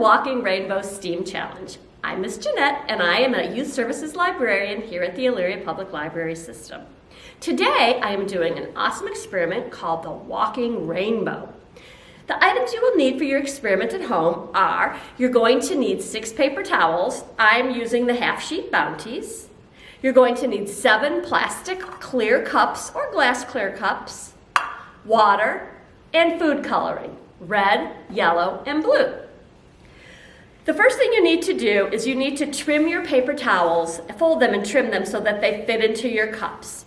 Walking Rainbow STEAM Challenge. I'm Miss Jeanette, and I am a Youth Services Librarian here at the Elyria Public Library System. Today, I am doing an awesome experiment called the Walking Rainbow. The items you will need for your experiment at home are, you're going to need 6 paper towels. I'm using the half-sheet Bounties. You're going to need 7 plastic clear cups or glass clear cups, water, and food coloring, red, yellow, and blue. The first thing you need to do is you need to trim your paper towels, fold them and trim them so that they fit into your cups.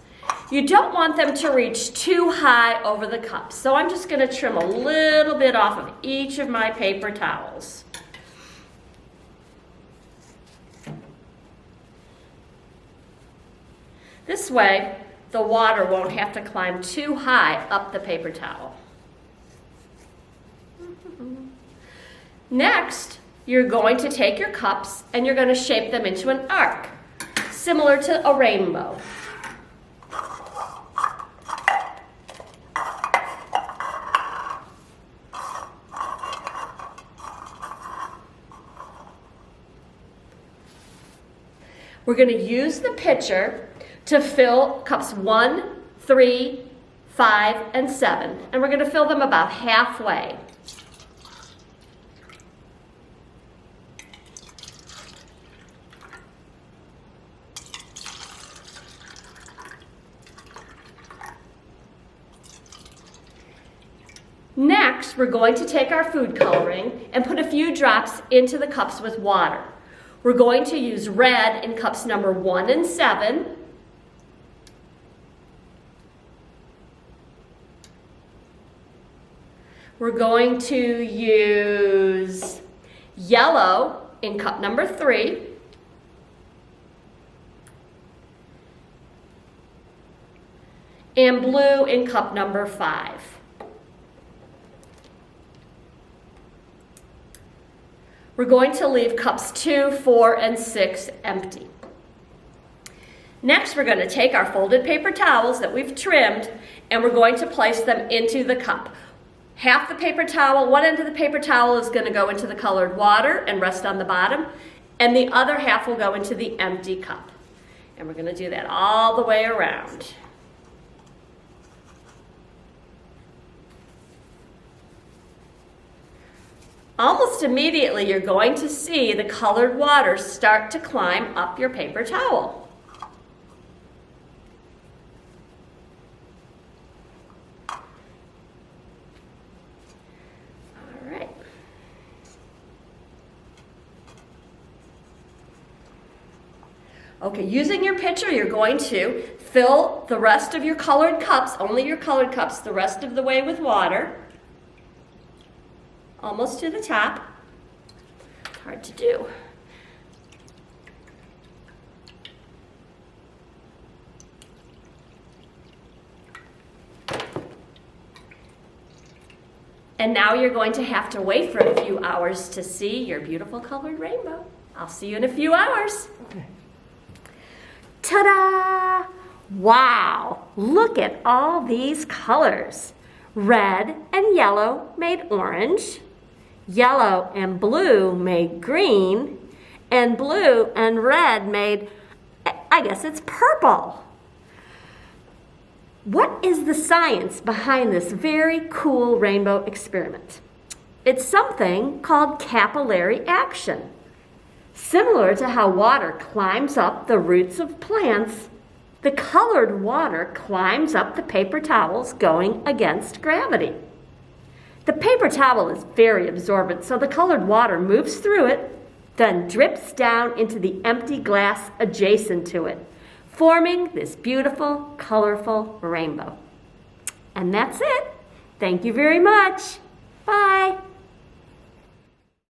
You don't want them to reach too high over the cups, so I'm just going to trim a little bit off of each of my paper towels. This way, the water won't have to climb too high up the paper towel. Next, you're going to take your cups and you're going to shape them into an arc, similar to a rainbow. We're going to use the pitcher to fill cups 1, 3, 5, and 7, and we're going to fill them about halfway. Next, we're going to take our food coloring and put a few drops into the cups with water. We're going to use red in cups number 1 and 7. We're going to use yellow in cup number 3. And blue in cup number 5. We're going to leave cups 2, 4, and 6 empty. Next, we're going to take our folded paper towels that we've trimmed and we're going to place them into the cup. Half the paper towel, one end of the paper towel is going to go into the colored water and rest on the bottom, and the other half will go into the empty cup. And we're going to do that all the way around. Almost immediately, you're going to see the colored water start to climb up your paper towel. All right. Okay, using your pitcher, you're going to fill the rest of your colored cups, only your colored cups, the rest of the way with water. Almost to the top. It's hard to do. And now you're going to have to wait for a few hours to see your beautiful colored rainbow. I'll see you in a few hours. Okay. Ta-da! Wow! Look at all these colors. Red and yellow made orange. Yellow and blue made green, and blue and red made, I guess it's purple. What is the science behind this very cool rainbow experiment? It's something called capillary action. Similar to how water climbs up the roots of plants, the colored water climbs up the paper towels going against gravity. The paper towel is very absorbent, so the colored water moves through it, then drips down into the empty glass adjacent to it, forming this beautiful, colorful rainbow. And that's it. Thank you very much. Bye.